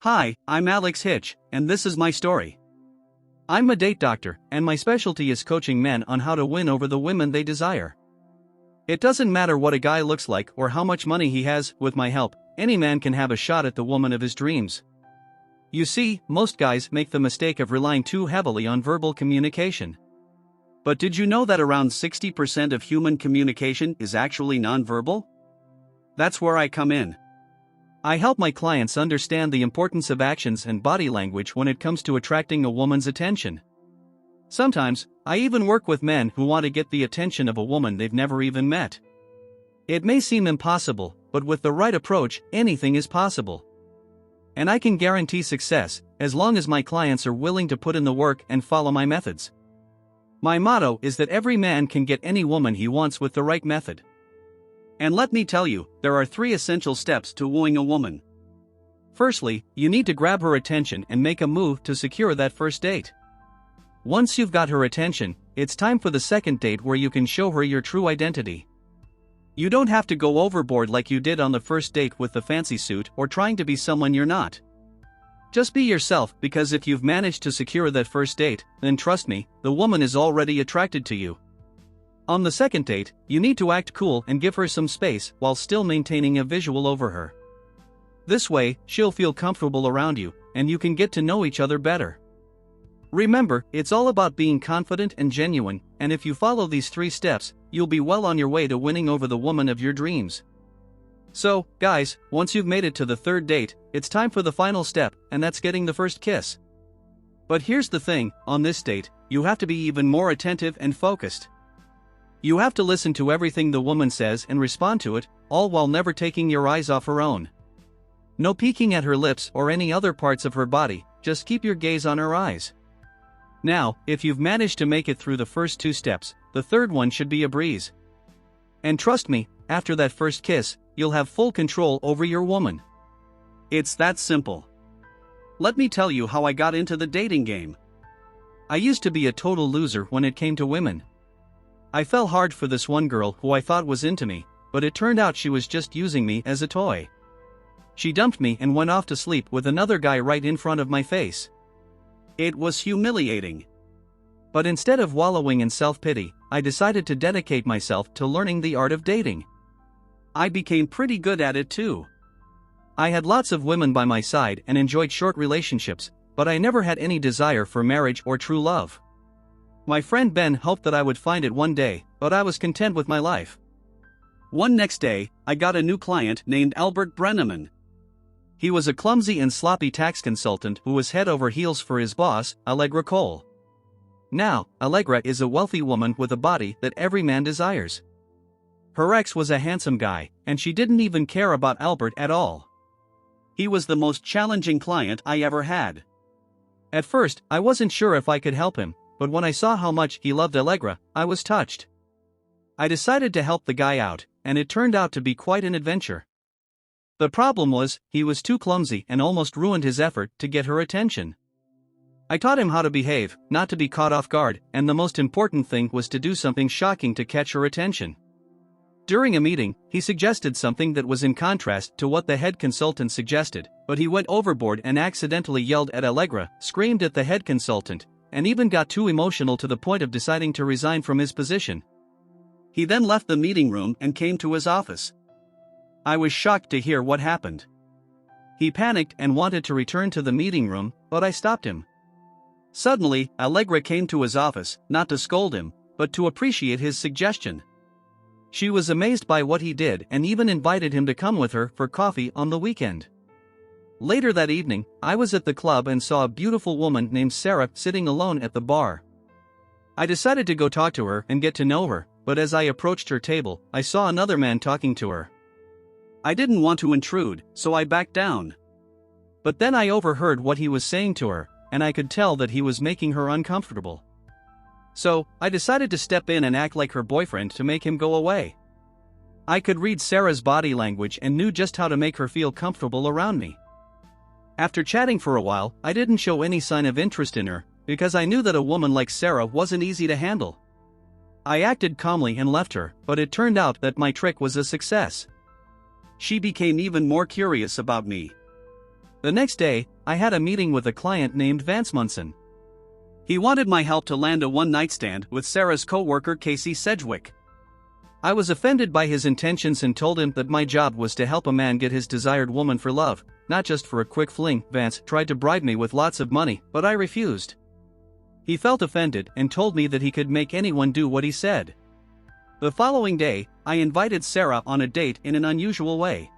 Hi, I'm Alex Hitch, and this is my story. I'm a date doctor, and my specialty is coaching men on how to win over the women they desire. It doesn't matter what a guy looks like or how much money he has, with my help, any man can have a shot at the woman of his dreams. You see, most guys make the mistake of relying too heavily on verbal communication. But did you know that around 60% of human communication is actually nonverbal? That's where I come in. I help my clients understand the importance of actions and body language when it comes to attracting a woman's attention. Sometimes, I even work with men who want to get the attention of a woman they've never even met. It may seem impossible, but with the right approach, anything is possible. And I can guarantee success, as long as my clients are willing to put in the work and follow my methods. My motto is that every man can get any woman he wants with the right method. And let me tell you, there are 3 essential steps to wooing a woman. Firstly, you need to grab her attention and make a move to secure that first date. Once you've got her attention, it's time for the second date where you can show her your true identity. You don't have to go overboard like you did on the first date with the fancy suit or trying to be someone you're not. Just be yourself, because if you've managed to secure that first date, then trust me, the woman is already attracted to you. On the second date, you need to act cool and give her some space while still maintaining a visual over her. This way, she'll feel comfortable around you, and you can get to know each other better. Remember, it's all about being confident and genuine, and if you follow these 3 steps, you'll be well on your way to winning over the woman of your dreams. So, guys, once you've made it to the 3rd date, it's time for the final step, and that's getting the first kiss. But here's the thing, on this date, you have to be even more attentive and focused. You have to listen to everything the woman says and respond to it, all while never taking your eyes off her own. No peeking at her lips or any other parts of her body, just keep your gaze on her eyes. Now, if you've managed to make it through the first 2 steps, the 3rd one should be a breeze. And trust me, after that first kiss, you'll have full control over your woman. It's that simple. Let me tell you how I got into the dating game. I used to be a total loser when it came to women. I fell hard for this one girl who I thought was into me, but it turned out she was just using me as a toy. She dumped me and went off to sleep with another guy right in front of my face. It was humiliating. But instead of wallowing in self-pity, I decided to dedicate myself to learning the art of dating. I became pretty good at it too. I had lots of women by my side and enjoyed short relationships, but I never had any desire for marriage or true love. My friend Ben hoped that I would find it one day, but I was content with my life. One next day, I got a new client named Brennaman. He was a clumsy and sloppy tax consultant who was head over heels for his boss, Allegra Cole. Now, Allegra is a wealthy woman with a body that every man desires. Her ex was a handsome guy, and she didn't even care about Albert at all. He was the most challenging client I ever had. At first, I wasn't sure if I could help him, but when I saw how much he loved Allegra, I was touched. I decided to help the guy out, and it turned out to be quite an adventure. The problem was, he was too clumsy and almost ruined his effort to get her attention. I taught him how to behave, not to be caught off guard, and the most important thing was to do something shocking to catch her attention. During a meeting, he suggested something that was in contrast to what the head consultant suggested, but he went overboard and accidentally yelled at Allegra, screamed at the head consultant, and even got too emotional to the point of deciding to resign from his position. He then left the meeting room and came to his office. I was shocked to hear what happened. He panicked and wanted to return to the meeting room, but I stopped him. Suddenly, Allegra came to his office, not to scold him, but to appreciate his suggestion. She was amazed by what he did and even invited him to come with her for coffee on the weekend. Later that evening, I was at the club and saw a beautiful woman named Sara sitting alone at the bar. I decided to go talk to her and get to know her, but as I approached her table, I saw another man talking to her. I didn't want to intrude, so I backed down. But then I overheard what he was saying to her, and I could tell that he was making her uncomfortable. So, I decided to step in and act like her boyfriend to make him go away. I could read Sara's body language and knew just how to make her feel comfortable around me. After chatting for a while, I didn't show any sign of interest in her, because I knew that a woman like Sara wasn't easy to handle. I acted calmly and left her, but it turned out that my trick was a success. She became even more curious about me. The next day, I had a meeting with a client named Vance Munson. He wanted my help to land a one-night stand with Sara's co-worker Casey Sedgwick. I was offended by his intentions and told him that my job was to help a man get his desired woman for love, not just for a quick fling. Vance tried to bribe me with lots of money, but I refused. He felt offended and told me that he could make anyone do what he said. The following day, I invited Sara on a date in an unusual way.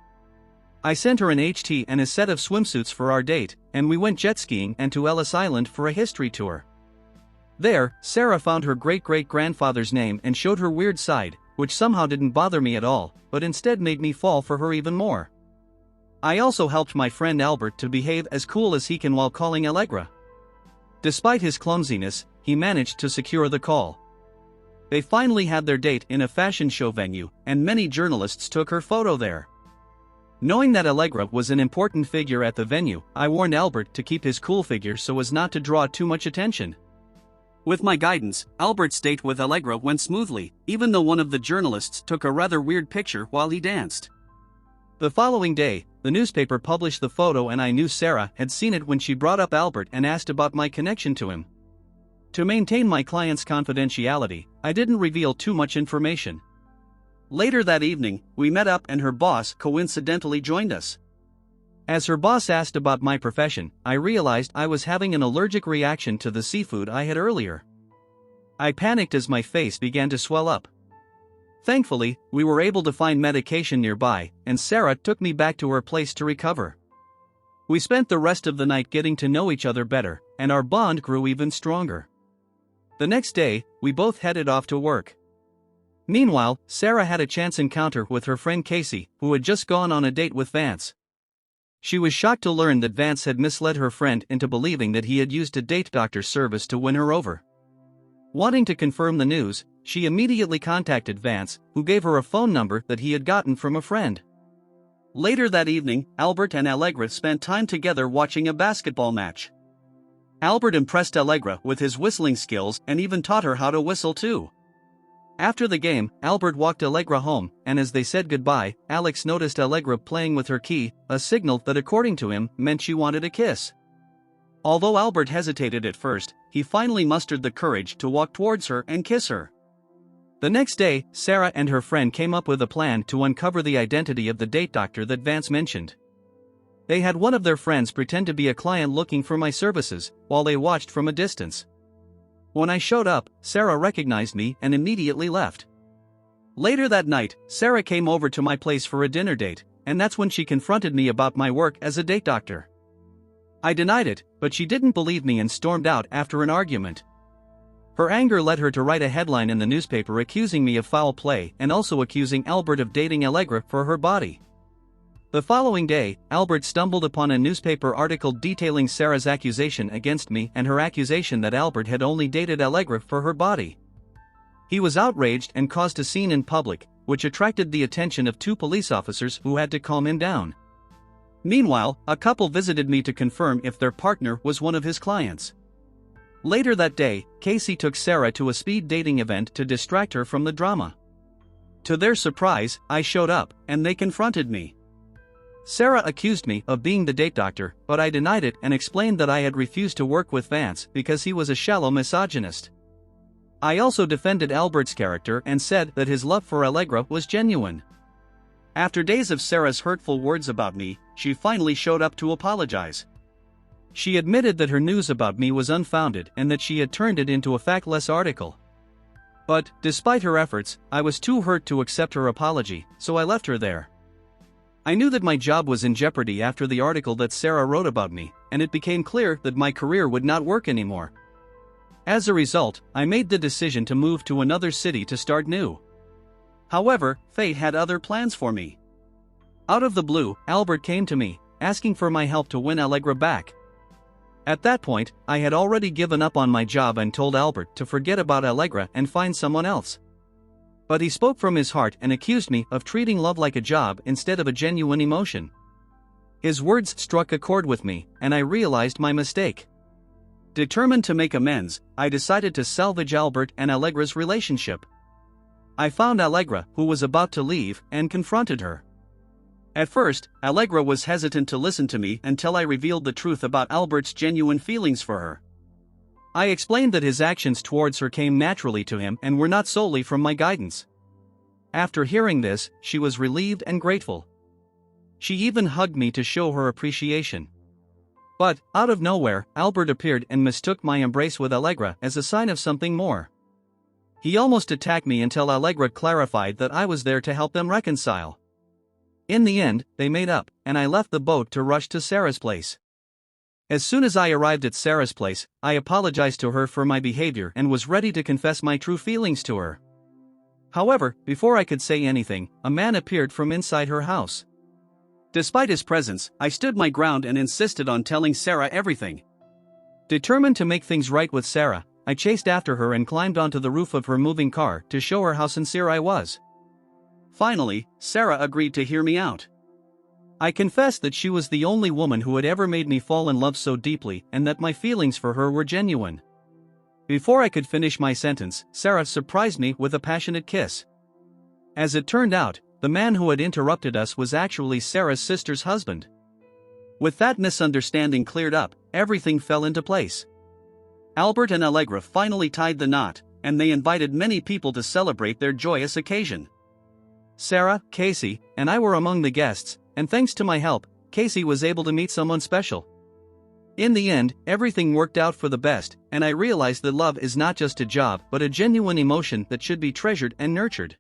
I sent her an HT and a set of swimsuits for our date, and we went jet skiing and to Ellis Island for a history tour. There, Sara found her great-great-grandfather's name and showed her weird side, which somehow didn't bother me at all, but instead made me fall for her even more. I also helped my friend Albert to behave as cool as he can while calling Allegra. Despite his clumsiness, he managed to secure the call. They finally had their date in a fashion show venue, and many journalists took her photo there. Knowing that Allegra was an important figure at the venue, I warned Albert to keep his cool figure so as not to draw too much attention. With my guidance, Albert's date with Allegra went smoothly, even though one of the journalists took a rather weird picture while he danced. The following day, the newspaper published the photo and I knew Sara had seen it when she brought up Albert and asked about my connection to him. To maintain my client's confidentiality, I didn't reveal too much information. Later that evening, we met up and her boss coincidentally joined us. As her boss asked about my profession, I realized I was having an allergic reaction to the seafood I had earlier. I panicked as my face began to swell up. Thankfully, we were able to find medication nearby, and Sara took me back to her place to recover. We spent the rest of the night getting to know each other better, and our bond grew even stronger. The next day, we both headed off to work. Meanwhile, Sara had a chance encounter with her friend Casey, who had just gone on a date with Vance. She was shocked to learn that Vance had misled her friend into believing that he had used a date doctor service to win her over. Wanting to confirm the news, she immediately contacted Vance, who gave her a phone number that he had gotten from a friend. Later that evening, Albert and Allegra spent time together watching a basketball match. Albert impressed Allegra with his whistling skills and even taught her how to whistle too. After the game, Albert walked Allegra home, and as they said goodbye, Alex noticed Allegra playing with her key, a signal that according to him, meant she wanted a kiss. Although Albert hesitated at first, he finally mustered the courage to walk towards her and kiss her. The next day, Sara and her friend came up with a plan to uncover the identity of the date doctor that Vance mentioned. They had one of their friends pretend to be a client looking for my services, while they watched from a distance. When I showed up, Sara recognized me and immediately left. Later that night, Sara came over to my place for a dinner date, and that's when she confronted me about my work as a date doctor. I denied it, but she didn't believe me and stormed out after an argument. Her anger led her to write a headline in the newspaper accusing me of foul play and also accusing Albert of dating Allegra for her body. The following day, Albert stumbled upon a newspaper article detailing Sara's accusation against me and her accusation that Albert had only dated Allegra for her body. He was outraged and caused a scene in public, which attracted the attention of 2 police officers who had to calm him down. Meanwhile, a couple visited me to confirm if their partner was one of his clients. Later that day, Casey took Sara to a speed dating event to distract her from the drama. To their surprise, I showed up, and they confronted me. Sara accused me of being the date doctor, but I denied it and explained that I had refused to work with Vance because he was a shallow misogynist. I also defended Albert's character and said that his love for Allegra was genuine. After days of Sara's hurtful words about me, she finally showed up to apologize. She admitted that her news about me was unfounded and that she had turned it into a factless article. But, despite her efforts, I was too hurt to accept her apology, so I left her there. I knew that my job was in jeopardy after the article that Sara wrote about me, and it became clear that my career would not work anymore. As a result, I made the decision to move to another city to start new. However, fate had other plans for me. Out of the blue, Albert came to me, asking for my help to win Allegra back. At that point, I had already given up on my job and told Albert to forget about Allegra and find someone else. But he spoke from his heart and accused me of treating love like a job instead of a genuine emotion. His words struck a chord with me, and I realized my mistake. Determined to make amends, I decided to salvage Albert and Allegra's relationship. I found Allegra, who was about to leave, and confronted her. At first, Allegra was hesitant to listen to me until I revealed the truth about Albert's genuine feelings for her. I explained that his actions towards her came naturally to him and were not solely from my guidance. After hearing this, she was relieved and grateful. She even hugged me to show her appreciation. But, out of nowhere, Albert appeared and mistook my embrace with Allegra as a sign of something more. He almost attacked me until Allegra clarified that I was there to help them reconcile. In the end, they made up, and I left the boat to rush to Sara's place. As soon as I arrived at Sara's place, I apologized to her for my behavior and was ready to confess my true feelings to her. However, before I could say anything, a man appeared from inside her house. Despite his presence, I stood my ground and insisted on telling Sara everything. Determined to make things right with Sara, I chased after her and climbed onto the roof of her moving car to show her how sincere I was. Finally, Sara agreed to hear me out. I confessed that she was the only woman who had ever made me fall in love so deeply and that my feelings for her were genuine. Before I could finish my sentence, Sara surprised me with a passionate kiss. As it turned out, the man who had interrupted us was actually Sara's sister's husband. With that misunderstanding cleared up, everything fell into place. Albert and Allegra finally tied the knot, and they invited many people to celebrate their joyous occasion. Sara, Casey, and I were among the guests, and thanks to my help, Casey was able to meet someone special. In the end, everything worked out for the best, and I realized that love is not just a job but a genuine emotion that should be treasured and nurtured.